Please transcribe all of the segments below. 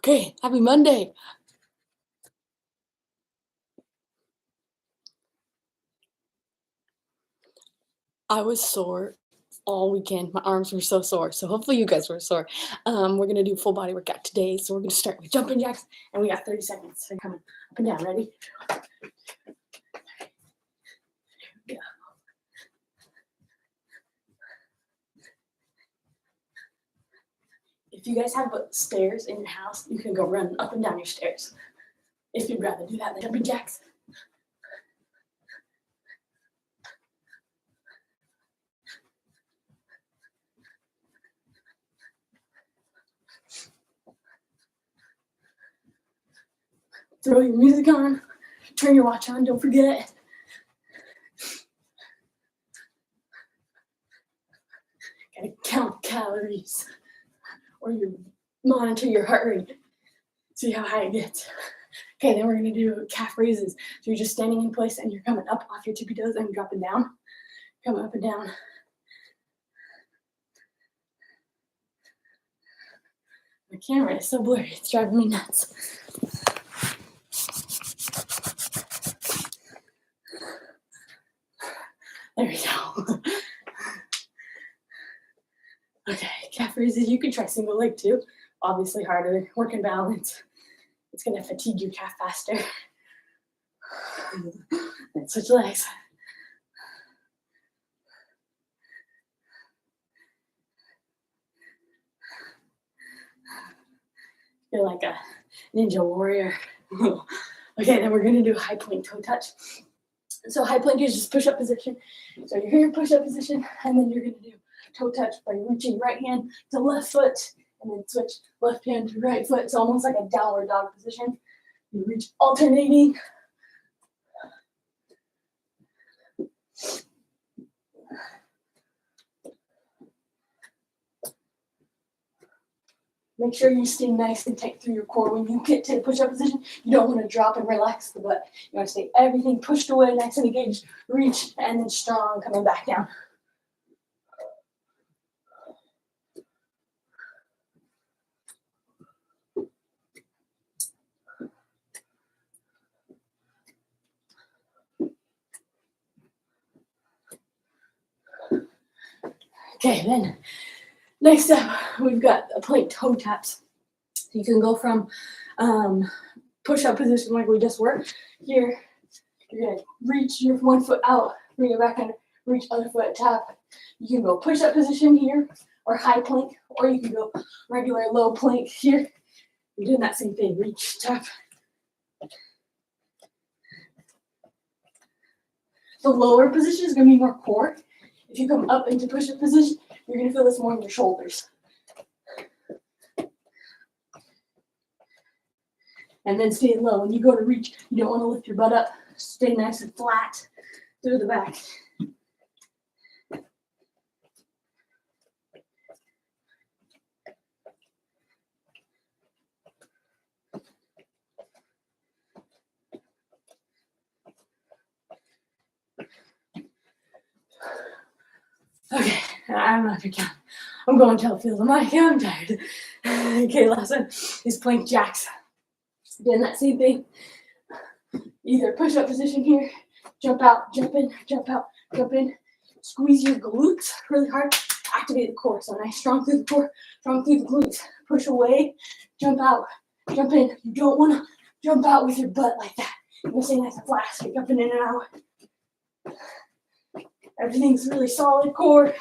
Okay, happy Monday. I was sore all weekend. My arms were so sore. So hopefully you guys were sore. We're gonna do full body workout today. So we're gonna start with jumping jacks, and we got 30 seconds. So coming up and down. Ready? Go. If you guys have stairs in your house, you can go run up and down your stairs. If you'd rather do that than jumping jacks. Throw your music on, turn your watch on, don't forget. Gotta count calories, or you monitor your heart rate, see how high it gets. Okay, then we're gonna do calf raises. So you're just standing in place and you're coming up off your tippy toes and dropping down, coming up and down. The camera is so blurry, it's driving me nuts. There we go. Okay, calf raises. You can try single leg too. Obviously harder, working balance. It's gonna fatigue your calf faster. Then switch legs. You're like a ninja warrior. Okay, then we're gonna do high plank toe touch. So high plank is just push-up position. So you're here, push-up position, and then you're gonna do toe touch by reaching right hand to left foot, and then switch left hand to right foot. It's almost like a downward dog position. You reach alternating. Make sure you stay nice and tight through your core. When you get to the push-up position, you don't want to drop and relax the butt. You want to stay everything pushed away, nice and engaged, reach, and then strong, coming back down. Okay, then next up, we've got a plank toe taps. So you can go from push-up position like we just were. Here, you're gonna reach your one foot out, bring it back under, reach other foot, tap. You can go push-up position here, or high plank, or you can go regular low plank here. You're doing that same thing, reach, tap. The lower position is gonna be more core. If you come up into push-up position, you're gonna feel this more in your shoulders. And then stay low. When you go to reach, you don't want to lift your butt up. Stay nice and flat through the back. Okay, I don't know if you can. I'm going till it feels like I'm tired. Okay, last one is plank jacks. Doing that same thing. Either push-up position here, jump out, jump in, jump out, jump in. Squeeze your glutes really hard. Activate the core. So nice, strong through the core, strong through the glutes. Push away, jump out, jump in. You don't want to jump out with your butt like that. You want to stay nice and flat. So you're jumping in and out. Everything's really solid core.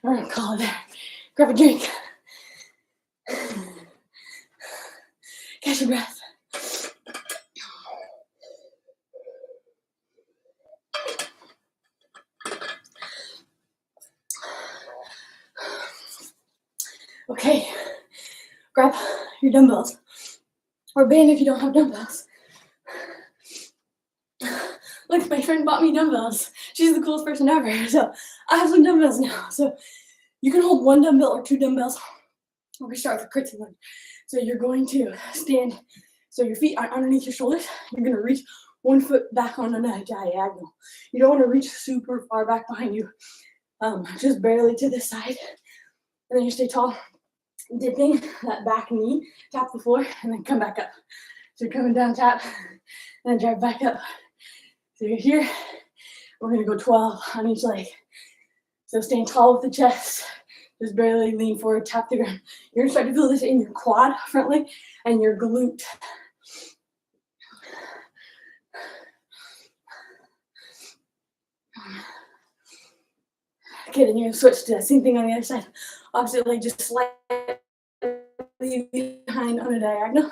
I'm gonna call it there. Grab a drink. Catch your breath. Okay, grab your dumbbells, or band if you don't have dumbbells. Look, my friend bought me dumbbells. She's the coolest person ever. So I have some dumbbells now. So you can hold one dumbbell or two dumbbells. We're gonna start with a curtsy lunge. So you're going to stand So your feet are underneath your shoulders. You're gonna reach one foot back on a diagonal. You don't want to reach super far back behind you, just barely to the side. And then you stay tall, dipping that back knee, tap the floor, and then come back up. So you're coming down, tap, and then drive back up. So you're here. We're gonna go 12 on each leg. So staying tall with the chest, just barely lean forward, tap the ground. You're gonna start to feel this in your quad, front leg, and your glute. Okay, then you're gonna switch to that same thing on the other side. Opposite leg, just slightly behind on a diagonal.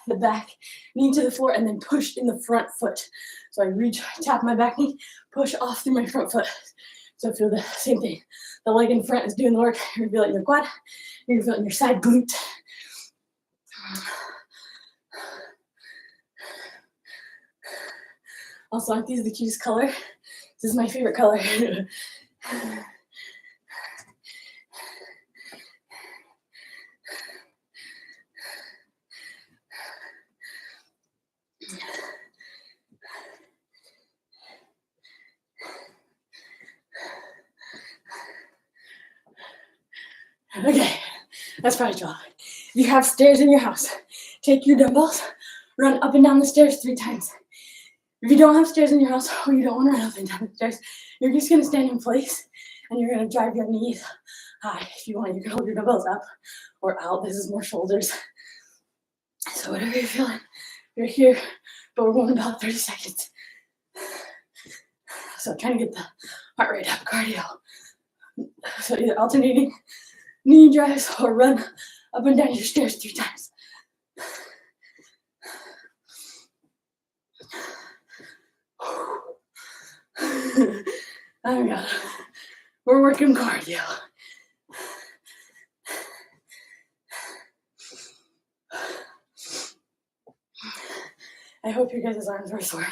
The back knee to the floor, and then push in the front foot. So I reach, tap my back knee, push off through my front foot. So feel the same thing. The leg in front is doing the work. You're gonna feel it in your quad. You're gonna feel it in your side glute. Also, aren't these the cutest color? This is my favorite color. Okay, that's probably 12. If you have stairs in your house, take your dumbbells, run up and down the stairs 3 times. If you don't have stairs in your house or you don't want to run up and down the stairs, you're just gonna stand in place and you're gonna drive your knees high. If you want, you can hold your dumbbells up or out. This is more shoulders. So whatever you're feeling, you're here, but we're going about 30 seconds. So trying to get the heart rate up, cardio. So either alternating knee drives or run up and down your stairs 3 times. Oh my God. We're working cardio. I hope your guys' arms were sore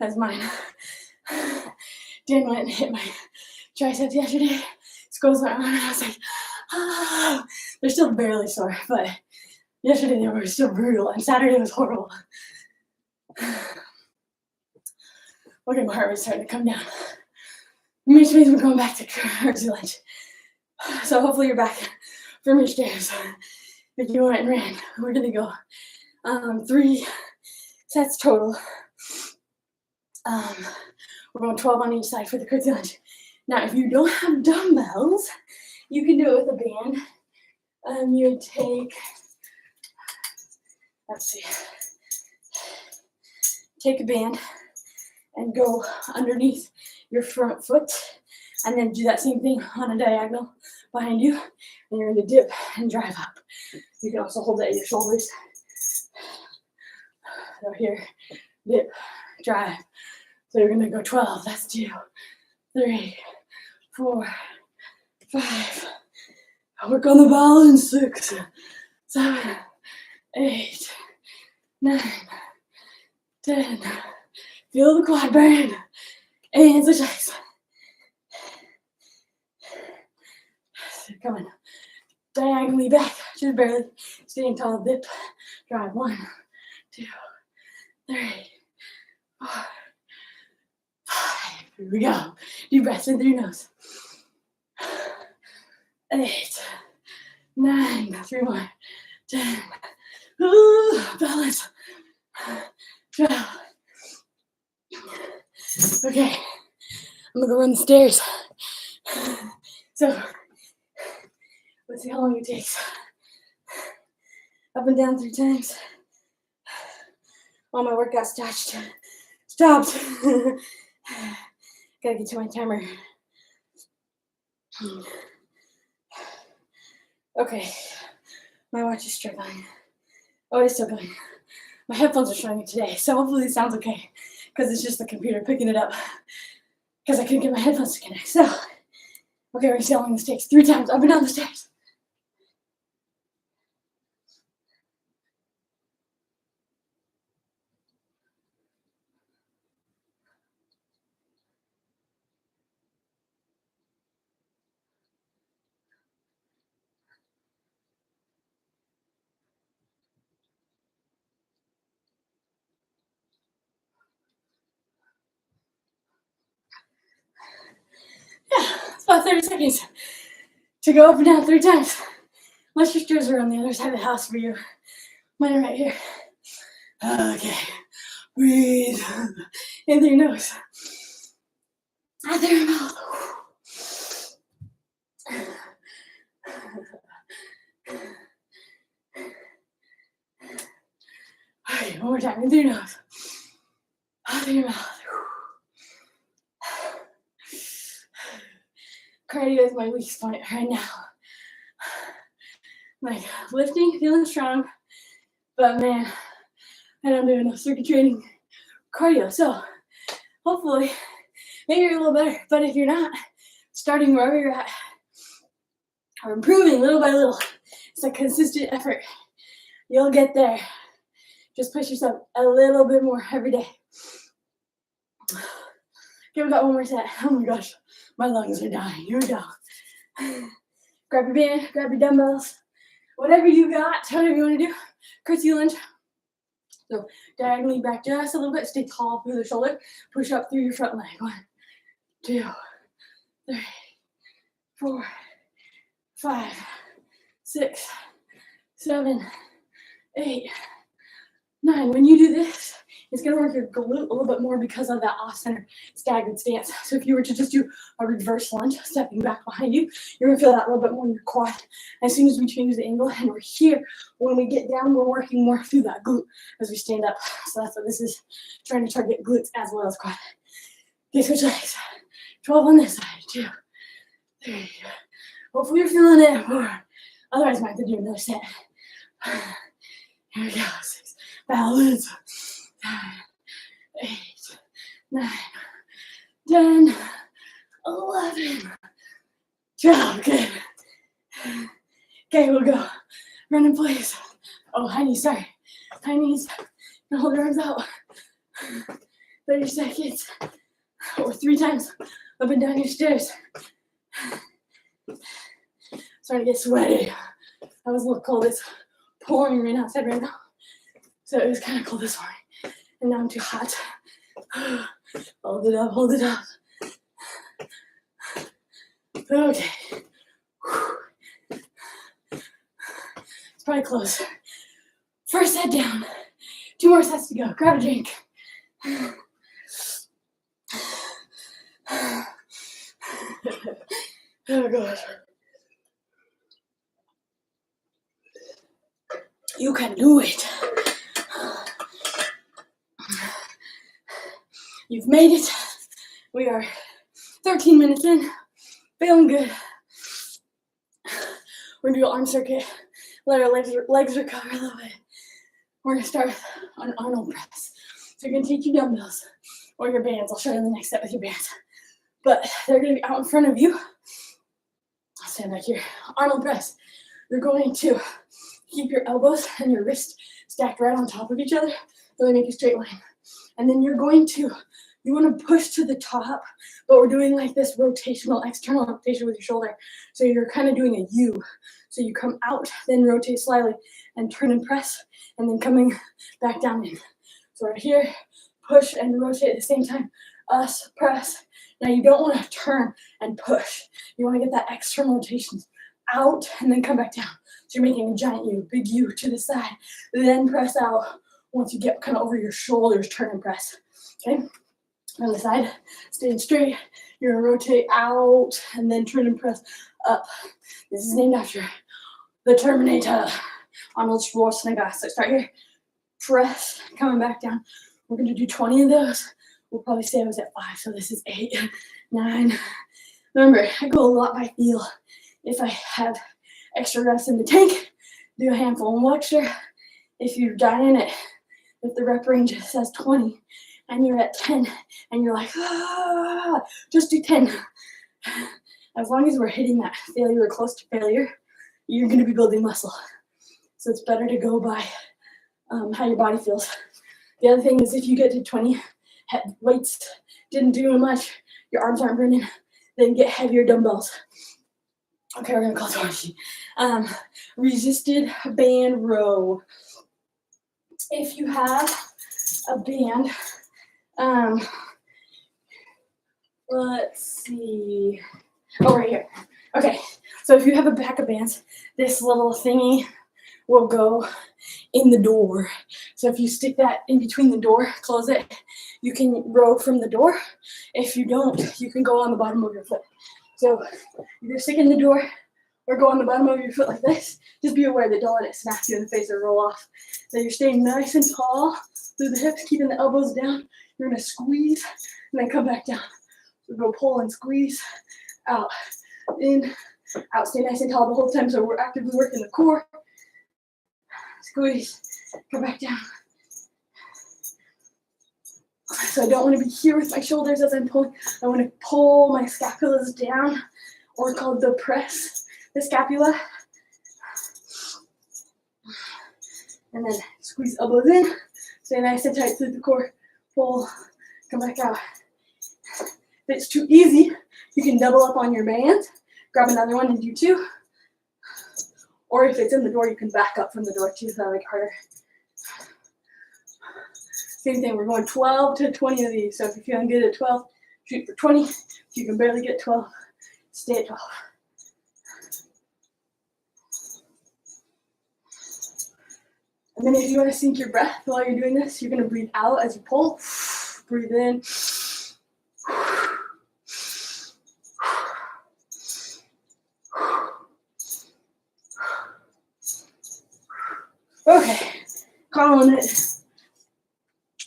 as mine. Dan went and hit my triceps yesterday. Squeezed my arm and I was like, ah. They're still barely sore, but yesterday they were still brutal and Saturday was horrible. Okay, my heart rate's starting to come down. Which means we're going back to curtsy lunge. So hopefully you're back from your stairs. If you went and ran, we're gonna go 3 sets total. We're going 12 on each side for the curtsy lunge. Now, if you don't have dumbbells, you can do it with a band. You would take, let's see, take a band and go underneath your front foot, and then do that same thing on a diagonal behind you, and you're gonna dip and drive up. You can also hold that at your shoulders. So here, dip, drive. So you're gonna go 12, that's 2, 3, 4, 5. Work on the balance, 6, 7, 8, 9, 10. Feel the quad burn. And switch legs. Come on. Diagonally back, just barely. Staying tall, dip, drive. 1, 2, 3, 4, 5. Here we go. Deep breaths in through your nose. 8, 9, 3 more. 10. Ooh, balance. 12. Okay, I'm gonna run the stairs. So let's see how long it takes. Up and down 3 times. All my workout stopped. Gotta get to my timer. Okay, my watch is struggling. Oh, it's still going. My headphones are showing it today, so hopefully it sounds okay, because it's just the computer picking it up, because I couldn't get my headphones to connect. So, okay, we're gonna see how long this takes. 3 times up and down the stairs. 30 seconds to go up and down 3 times. Unless your stairs are on the other side of the house for you. Mine are right here. Okay. Breathe. In through your nose. Out through your mouth. Okay, one more time. In through your nose. Out through your mouth. Cardio is my weakest point right now. Like lifting, feeling strong, but man, I don't do enough circuit training cardio. So hopefully, maybe you're a little better. But if you're not, starting wherever you're at, or improving little by little, it's a consistent effort. You'll get there. Just push yourself a little bit more every day. Okay, we got one more set. Oh my gosh, my lungs are dying. Here we go. Grab your band, grab your dumbbells, whatever you got, whatever you want to do. Curtsy lunge. So diagonally back just a little bit. Stay tall through the shoulder. Push up through your front leg. 1, 2, 3, 4, 5, 6, 7, 8, 9. When you do this, it's going to work your glute a little bit more because of that off-center staggered stance. So if you were to just do a reverse lunge, stepping back behind you, you're going to feel that a little bit more in your quad. As soon as we change the angle and we're here, when we get down, we're working more through that glute as we stand up. So that's what this is, trying to target glutes as well as quad. Okay, switch legs. 12 on this side. 2, 3. Hopefully you're feeling it. 4. Otherwise, I might have to do another set. Here we go. 6. Balance. 7, 8, 9, 10, 11, 12. Good. Okay, we'll go. Run in place. Oh, high knees, sorry. High knees. And hold your arms out. 30 seconds. Or 3 times up and down your stairs. Starting to get sweaty. I was a little cold. It's pouring rain outside right now. So it was kind of cold this morning. And now I'm too hot. Hold it up, hold it up. Okay. It's probably close. First set down. 2 more sets to go. Grab a drink. Oh gosh. You can do it. You've made it. We are 13 minutes in. Feeling good. We're gonna do an arm circuit. Let our legs recover a little bit. We're gonna start with an Arnold press. So you're gonna take your dumbbells or your bands. I'll show you in the next step with your bands. But they're gonna be out in front of you. I'll stand back here. Arnold press. You're going to keep your elbows and your wrist stacked right on top of each other. So they make a straight line. And then you're going to, you want to push to the top, but we're doing like this rotational, external rotation with your shoulder. So you're kind of doing a U. So you come out, then rotate slightly and turn and press, and then coming back down in. So right here, push and rotate at the same time. Us, press. Now you don't want to turn and push. You want to get that external rotation out and then come back down. So you're making a giant U, big U to the side, then press out. Once you get kind of over your shoulders, turn and press. Okay? On the side, staying straight. You're gonna rotate out and then turn and press up. This is named after the Terminator, Arnold Schwarzenegger. So start here, press, coming back down. We're gonna do 20 of those. We'll probably say I was at 5, so this is 8, 9. Remember, I go a lot by feel. If I have extra reps in the tank, do a handful and extra. If you're dying it, if the rep range says 20 and you're at 10 and you're like, just do 10. As long as we're hitting that failure or close to failure, you're going to be building muscle. So it's better to go by how your body feels. The other thing is if you get to 20, weights didn't do much, your arms aren't burning, then get heavier dumbbells. Okay, we're going to call it 20. Resisted band row. If you have a band, let's see. Oh, right here. Okay, so if you have a backup band, this little thingy will go in the door. So if you stick that in between the door, close it, you can row from the door. If you don't, you can go on the bottom of your foot. So either stick in the door or go on the bottom of your foot like this. Just be aware that don't let it smack you in the face or roll off. So you're staying nice and tall through the hips, keeping the elbows down. You're gonna squeeze and then come back down. So go pull and squeeze, out, in, out. Stay nice and tall the whole time. So we're actively working the core. Squeeze, come back down. So I don't want to be here with my shoulders as I'm pulling. I want to pull my scapulas down, or called the press the scapula. And then squeeze elbows in. Stay nice and tight through the core. Pull, come back out. If it's too easy, you can double up on your band, grab another one and do two. Or if it's in the door, you can back up from the door too, so that'll make it harder. Same thing, we're going 12 to 20 of these. So if you're feeling good at 12, shoot for 20. If you can barely get 12, stay at 12. And then if you want to sync your breath while you're doing this, you're going to breathe out as you pull. Breathe in. Okay, calling it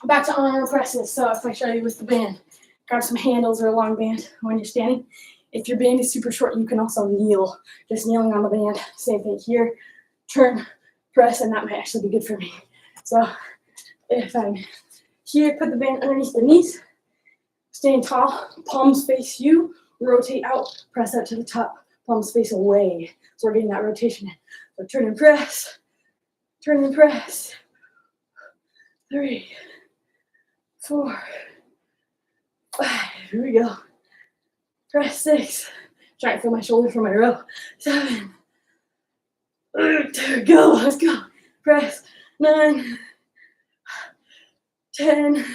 back to arm presses. So if I show you with the band, grab some handles or a long band when you're standing. If your band is super short, you can also kneel, just kneeling on the band. Same thing here, turn, press, and that might actually be good for me. So if I'm here, put the band underneath the knees, staying tall, palms face you, rotate out, press out to the top, palms face away. So we're getting that rotation in. So turn and press. Turn and press. 3, 4, 5. Here we go. Press 6. Try to feel my shoulder for my row. 7. There we go. Let's go. Press. 9, 10,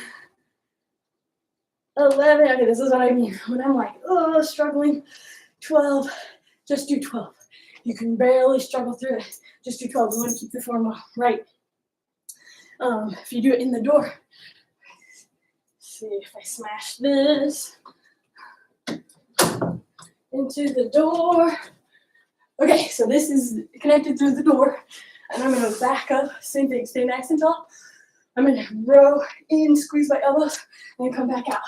11. Okay, this is what I mean when I'm like, oh, struggling. 12. Just do 12. You can barely struggle through it. Just do 12. We want to keep the form right. If you do it in the door, see if I smash this into the door. Okay, so this is connected through the door, and I'm going to back up. Same thing, stay nice and tall. I'm going to row in, squeeze my elbows, and then come back out.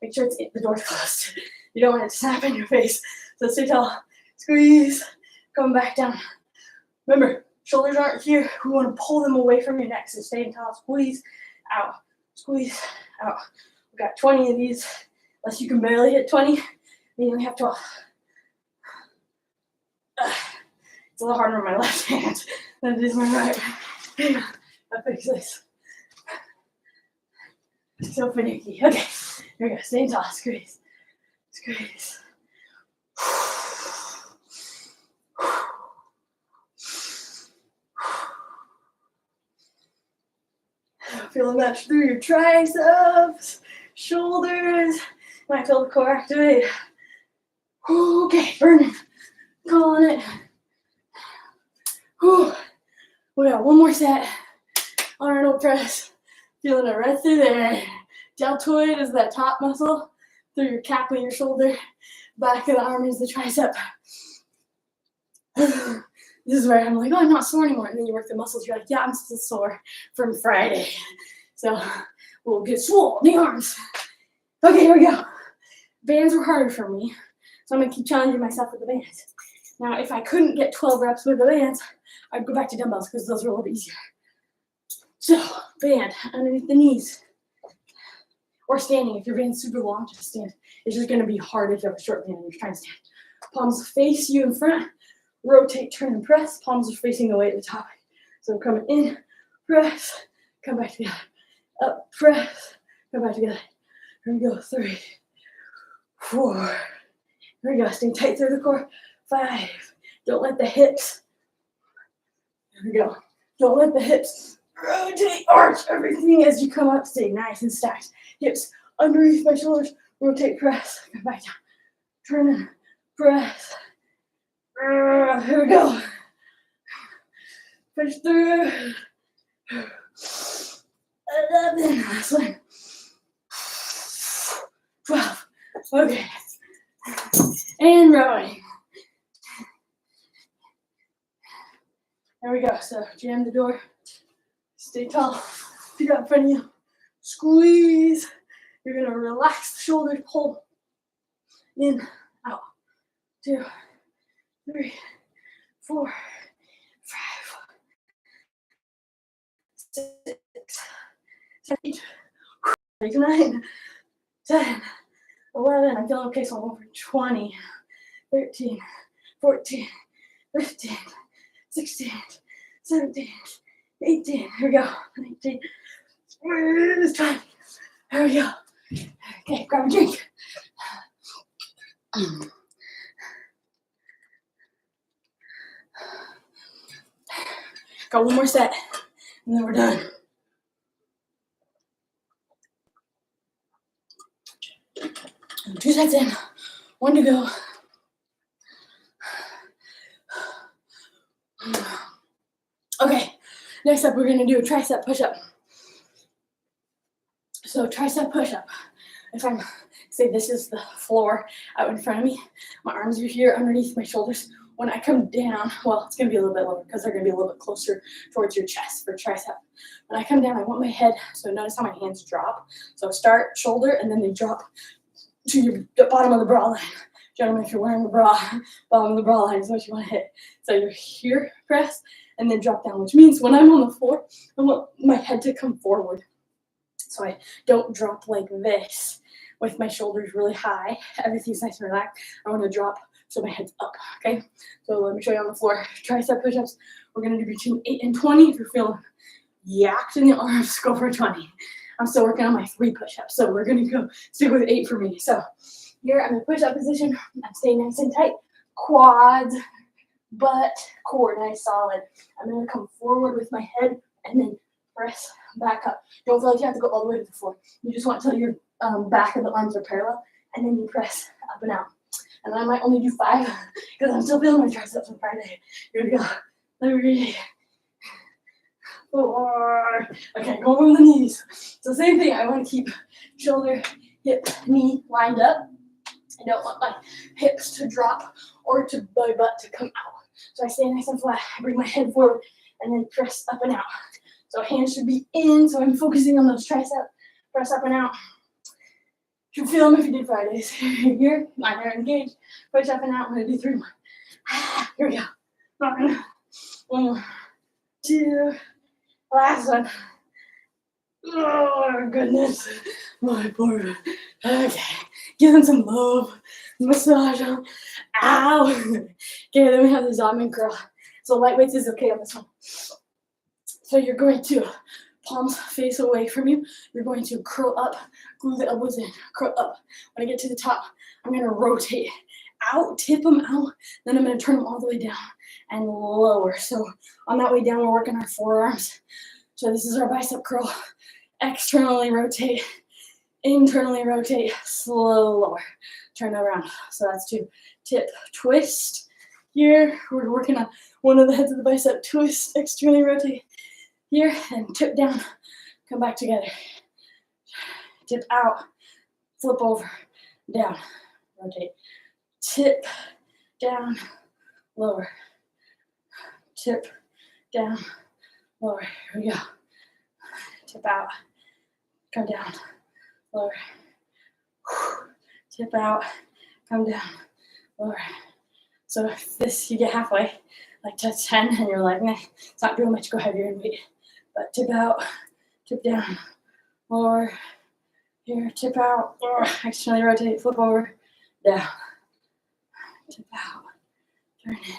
Make sure the door's closed. You don't want it to snap in your face. So stay tall, squeeze, come back down. Remember, shoulders aren't here. We want to pull them away from your neck. So stay tall, squeeze, out, squeeze, out. We've got 20 of these. Unless you can barely hit 20, then you only have 12. It's a little harder on my left hand than it is my right. Hang on, I'll fix this. So finicky. Okay, here we go. Stay tall, squeeze, squeeze. Feel a match through your triceps, shoulders. Might feel the core activate. Okay, burning. Calling it. Whew. We got one more set. Arnold press. Feeling it right through there. Deltoid is that top muscle. Through your cap of your shoulder. Back of the arm is the tricep. This is where I'm like, oh, I'm not sore anymore. And then you work the muscles. You're like, yeah, I'm still sore from Friday. So we'll get swole in the arms. Okay, here we go. Bands were harder for me. So I'm going to keep challenging myself with the bands. Now, if I couldn't get 12 reps with the bands, I'd go back to dumbbells because those are a little bit easier. So, band underneath the knees. Or standing. If your band's super long, just stand. It's just going to be hard if you have a short band and you're trying to stand. Palms face you in front. Rotate, turn, and press. Palms are facing away at the top. So we're coming in, press, come back together. Up, press, come back together. Here we go. 3, 4. Here we go. Stay tight through the core. 5. Don't let the hips. Here we go. Don't let the hips rotate, arch everything as you come up. Stay nice and stacked. Hips underneath my shoulders. Rotate, press. Come back down. Turn in, Press. Here we go. Push through. 11. Last one. 12. Okay. And rowing. There we go. So jam the door. Stay tall. Feet up in front of you. Squeeze. You're going to relax the shoulders. Pull. In. Out. 2, 3, 4, 5, 6, 7, 8, 9, 10, 11. I'm feeling okay, so I'm over 20, 13, 14, 15, 16, 17, 18. Here we go. 19. It's time. Here we go. Okay, grab a drink. Got one more set, and then we're done. And 2 sets in, 1 to go. Okay, next up we're gonna do a tricep push-up. So tricep push-up. If I'm, say this is the floor out in front of me, my arms are here underneath my shoulders. When I come down, well, it's gonna be a little bit lower because they're gonna be a little bit closer towards your chest for tricep. When I come down, I want my head, so notice how my hands drop. So start shoulder and then they drop to the bottom of the bra line. Gentlemen, if you're wearing a bra, bottom of the bra line is what you want to hit. So you're here, press, and then drop down, which means when I'm on the floor, I want my head to come forward. So I don't drop like this with my shoulders really high. Everything's nice and relaxed. I want to drop so my head's up, okay? So let me show you on the floor. Tricep push-ups, we're going to do between 8 and 20. If you're feeling yacked in the arms, go for 20. I'm still working on my 3 push-ups, so we're going to go stick with 8 for me. So here I'm in push-up position. I'm staying nice and tight. Quads, butt, core, nice solid. I'm going to come forward with my head and then press back up. Don't feel like you have to go all the way to the floor. You just want till your back of the arms are parallel, and then you press up and out. And I might only do 5 because I'm still feeling my triceps on Friday. Here we go. 3, 4. Okay, go over the knees. So same thing. I want to keep shoulder, hip, knee lined up. I don't want my hips to drop or to my butt to come out. So I stay nice and flat. I bring my head forward and then press up and out. So hands should be in. So I'm focusing on those triceps. Press up and out. You can feel them if you did Fridays. Here, mine are engaged. Push up and out. I'm going to do 3 more. Here we go. 1, 2. Last one. Oh, goodness. My poor. Okay. Give them some love. Massage them. Ow. Okay, then we have the Zottman curl. So lightweights is okay on this one. So you're going to palms face away from you. You're going to curl up, glue the elbows in, curl up. When I get to the top, I'm going to rotate out, tip them out. Then I'm going to turn them all the way down and lower. So on that way down, we're working our forearms. So this is our bicep curl. Externally rotate, internally rotate, slow lower. Turn around. So that's 2. Tip, twist. Here, we're working on one of the heads of the bicep. Twist, externally rotate. Here, and tip down. Come back together. Tip out. Flip over. Down. Rotate. Tip, down, lower. Tip, down, lower. Here we go. Tip out. Come down. Lower. Tip out. Come down. Lower. So if this, you get halfway, like to 10, and you're like, nah, it's not doing much, go heavier and weight. But tip out, tip down, lower. Here, tip out, externally rotate, flip over, down. Tip out, turn in.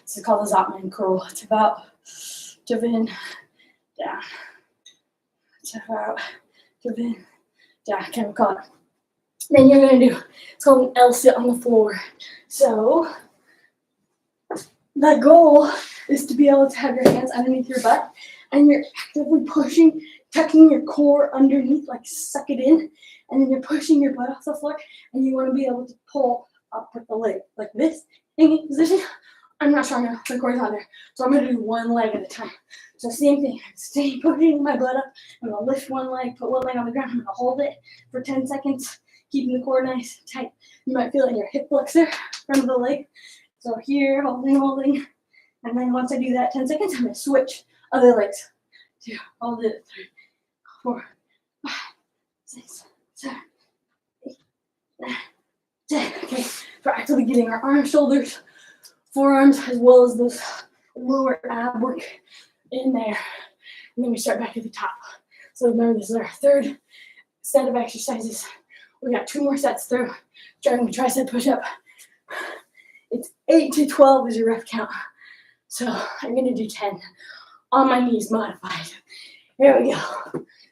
This is called the Zottman curl. Tip out, tip in, down. Tip out, tip in, down. Okay, we'll call it. Then you're going to do, it's called an L sit on the floor. So the goal is to be able to have your hands underneath your butt and you're actively pushing, tucking your core underneath, like suck it in, and then you're pushing your butt off the floor and you want to be able to pull I'll put the leg like this, hanging position. I'm not strong enough, the core's not there. So I'm gonna do one leg at a time. So same thing, stay pushing my butt up. I'm gonna lift one leg, put one leg on the ground. I'm gonna hold it for 10 seconds, keeping the core nice, tight. You might feel it in your hip flexor, front of the leg. So here, holding. And then once I do that 10 seconds, I'm gonna switch other legs. 2, hold it, 3, 4, 5, 6, 7, 8, 9, 10. Okay, we're actively getting our arms, shoulders, forearms, as well as those lower ab work in there. And then we start back at the top. So remember, this is our third set of exercises. We got 2 more sets through. Starting with tricep push-up. It's 8 to 12 is your rep count. So I'm gonna do 10 on my knees modified. Here we go.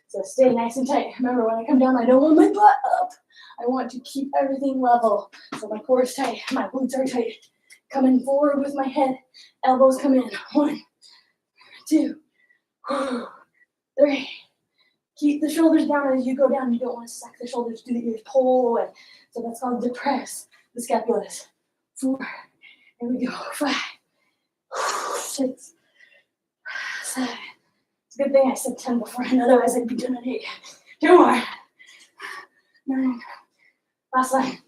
So stay nice and tight. Remember, when I come down, I don't want my butt up. I want to keep everything level. So my core is tight, my glutes are tight. Coming forward with my head, elbows come in. 1, 2, 3. Keep the shoulders down as you go down. You don't want to suck the shoulders to the ears, pull away. So that's called depress the scapulas. 4, here we go. 5, 6, 7. It's a good thing I said 10 beforehand, otherwise I'd be doing it 8. 2 more. 9. Last line.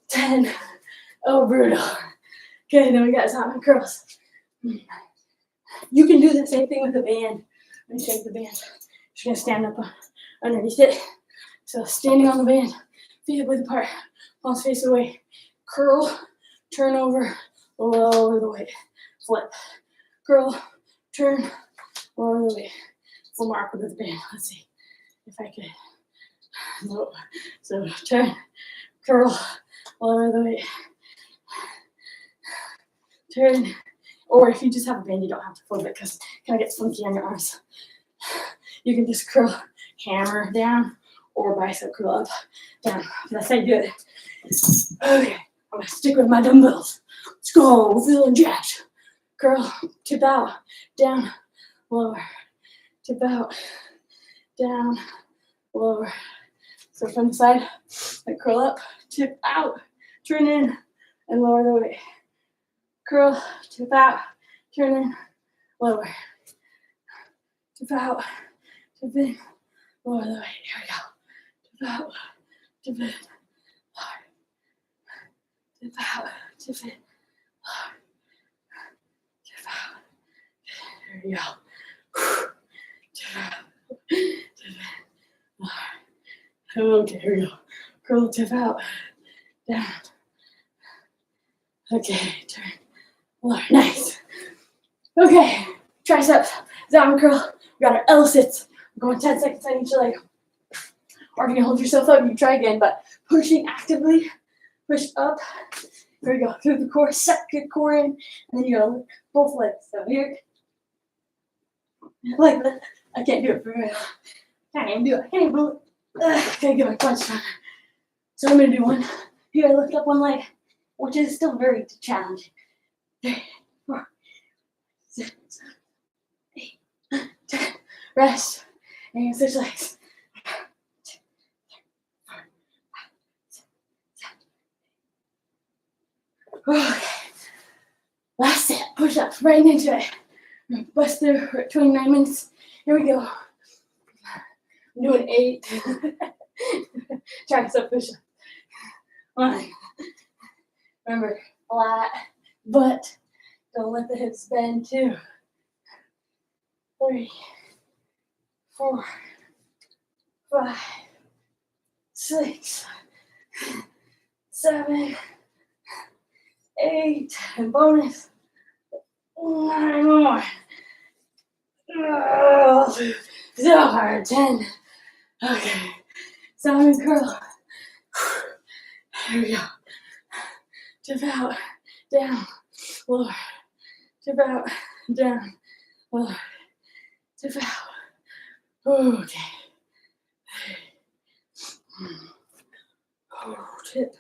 10. Oh, brutal. Okay, then we got Zottman curls. You can do the same thing with the band. Let me shake the band. Just gonna stand up underneath it. So standing on the band, feet width apart, palms face away. Curl, turn over, lower the weight. Flip. Curl, turn, lower the weight. Full mark with the band. Let's see if I could. So turn, curl, lower the weight. Turn, or if you just have a band, you don't have to flip it because it kind of gets funky on your arms. You can just curl, hammer down, or bicep curl up, down. That's how you do it. Okay, I'm gonna stick with my dumbbells. Let's go, feeling jacked. Curl, tip out, down, lower, tip out, down, lower. So from the side, I curl up, tip out, turn in, and lower the weight. Curl, tip out, turn in, lower. Tip out, tip in, lower the weight. Here we go. Tip out, tip in, lower. Tip out, tip in, lower. Tip out. There we go. Tip out, tip in, lower. Okay, here we go. Curl, tip out, down. Okay, turn, lower. Nice. Okay, triceps, Zottman curl. We got our L sits. We're going 10 seconds on each leg. Or you can hold yourself up, you can try again, but pushing actively, push up. Here we go, through the core, suck your core in, and then you go both legs. So here, like that. I can't do it for real. Can't even do it. Can't even do it. Can't get my quads down. So I'm gonna do one. Here, I lift up one leg, which is still very challenging. 3, 4, 6, 8, 10. Rest. And you switch legs. 2, 3, 4, 5, 6, 7. Okay. Last set. Push up. Right into it. Bust through. We're at 29 minutes. Here we go. I'm doing 8. Tricep push up. 1. Remember, flat butt. Don't let the hips bend. 2, 3, 4, 5, 6, 7, 8, and bonus. 9 more. Oh, so hard. 10. Okay. Zottman curl. Here we go. Tip out, down, lower. Tip out, down, lower. Tip out. Okay. Oh, tip,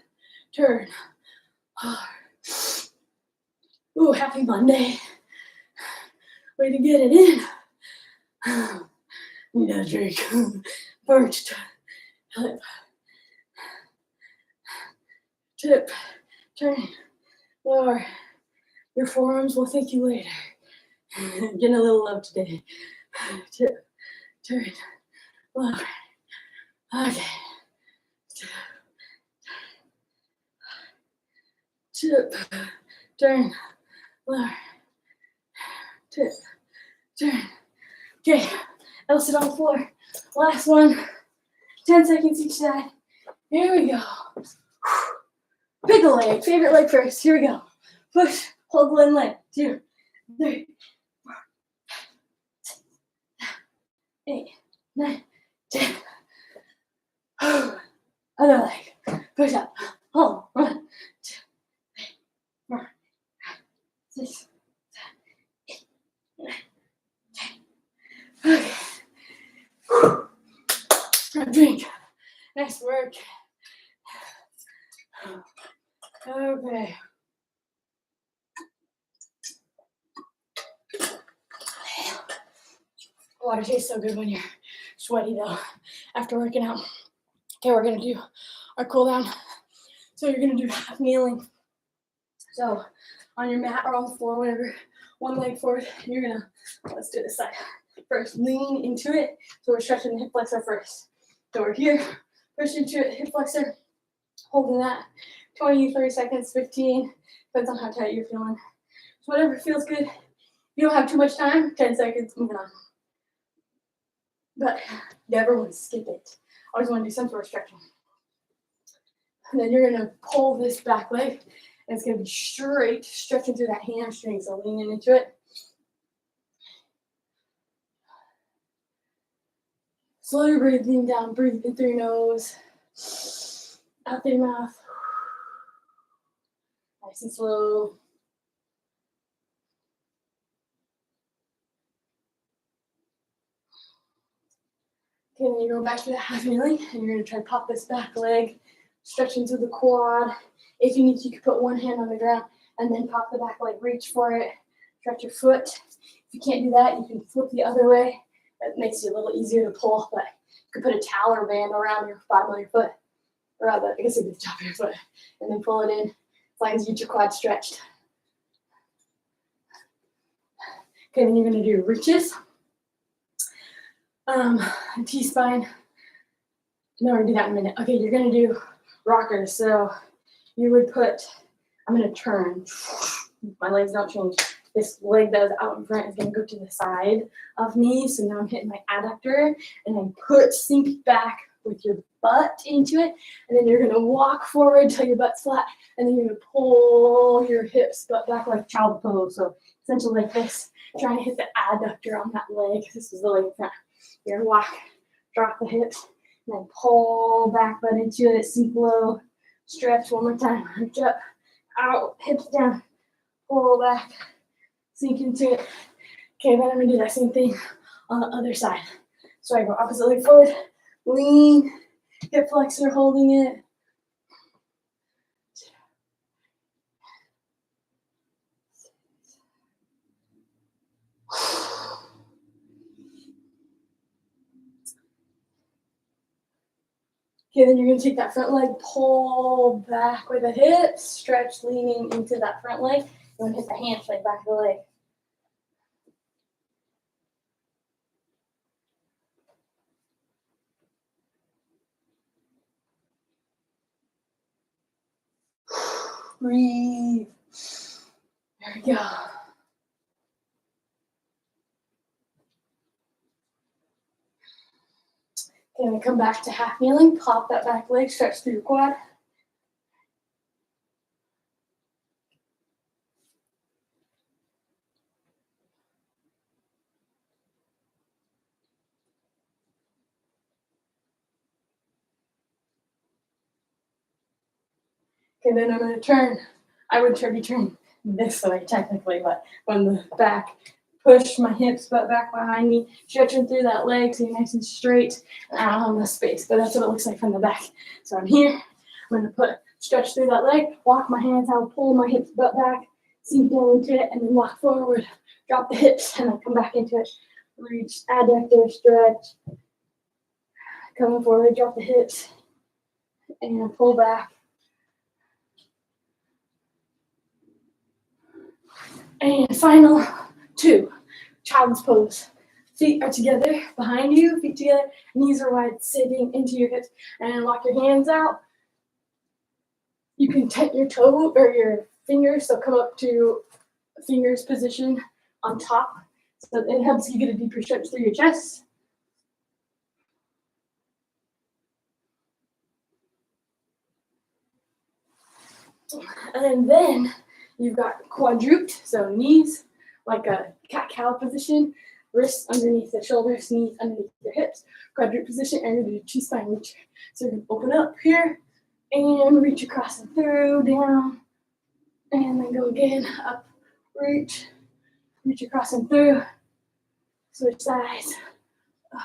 turn. Ooh, happy Monday. Way to get it in. Need a drink. Perched. Hip. tip, turn, lower. Your forearms will thank you later. Getting a little love today. Tip, turn, lower. Okay. Tip, turn, lower. Tip, turn. Okay, I'll sit on the floor. Last one. 10 seconds each side. Here we go. Pick a leg. Favorite leg first. Here we go. Push. Hold one leg. 2, 3, 4, 8, 9, 10. Other leg. Push up. Hold. 1, 2, 3, 4, 5, 6, 7, 8, 9, 10. Okay. Drink. Nice work. Okay. Water tastes so good when you're sweaty though, after working out. Okay, we're gonna do our cool down. So you're gonna do half kneeling. So on your mat or on the floor, whatever, one leg forward, and you're gonna, let's do this side. First, lean into it. So we're stretching the hip flexor first. So we're here, push into it, hip flexor, holding that 20, 30 seconds, 15, depends on how tight you're feeling. So whatever feels good. If you don't have too much time, 10 seconds, moving on. But never want to skip it. Always want to do some sort of stretching. And then you're going to pull this back leg, and it's going to be straight, stretching through that hamstring, so leaning into it. Slowly breathing down, breathe in through your nose, out through your mouth. Nice and slow. Okay, then you go back to that half kneeling, and you're going to try to pop this back leg, stretching through the quad. If you need to, you can put one hand on the ground and then pop the back leg, reach for it, stretch your foot. If you can't do that, you can flip the other way. That makes it a little easier to pull, but you can put a towel or band around your bottom of your foot, or rather, I guess it'd be the top of your foot, and then pull it in as long as you get your quad stretched. Okay, then you're going to do reaches. T-spine. No, we're going to do that in a minute. Okay, you're going to do rockers. So you would put, I'm going to turn. My legs don't change. This leg that was out in front is going to go to the side of me. So now I'm hitting my adductor, and then sink back with your butt into it. And then you're going to walk forward till your butt's flat. And then you're going to pull your hips butt back like child pose. So essentially like this. Trying to hit the adductor on that leg. This is the leg in front. You're going to walk, drop the hips, and then pull back butt into it. Sink low. Stretch one more time. Reach up, out, hips down, pull back, sink into it. Okay, then I'm going to do that same thing on the other side. So I go opposite leg forward, lean, hip flexor, holding it. Okay, then you're going to take that front leg, pull back with the hips, stretch, leaning into that front leg. You're going to hit the hamstring back of the leg. Breathe. There we go. Okay, then come back to half kneeling, pop that back leg, stretch through your quad. Okay, then I'm going to turn. I would be turning this way technically, but when the back, push my hips butt back behind me, stretching through that leg so you're nice and straight, and I don't have enough space, but that's what it looks like from the back. So I'm here, I'm going to stretch through that leg, walk my hands out, pull my hips butt back, sink down into it, and then walk forward, drop the hips, and then come back into it. Reach, adductor, stretch, coming forward, drop the hips, and pull back. And final 2, child's pose. Feet are together behind you, feet together, knees are wide, sitting into your hips, and lock your hands out. You can tent your toe or your fingers, so come up to fingers position on top. So it helps you get a deeper stretch through your chest. And then you've got quadruped, so knees like a cat-cow position, wrists underneath the shoulders, knees underneath your hips, quadruped position, and you're going to do T-spine reach. So you're going to open up here and reach across and through, down, and then go again, up, reach across and through, switch sides, up,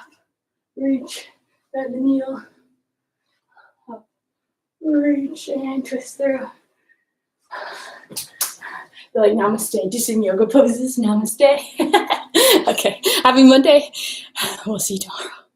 reach, bend the kneel, up, reach, and twist through. They're like namaste, just in yoga poses, namaste. Okay, happy Monday. We'll see you tomorrow.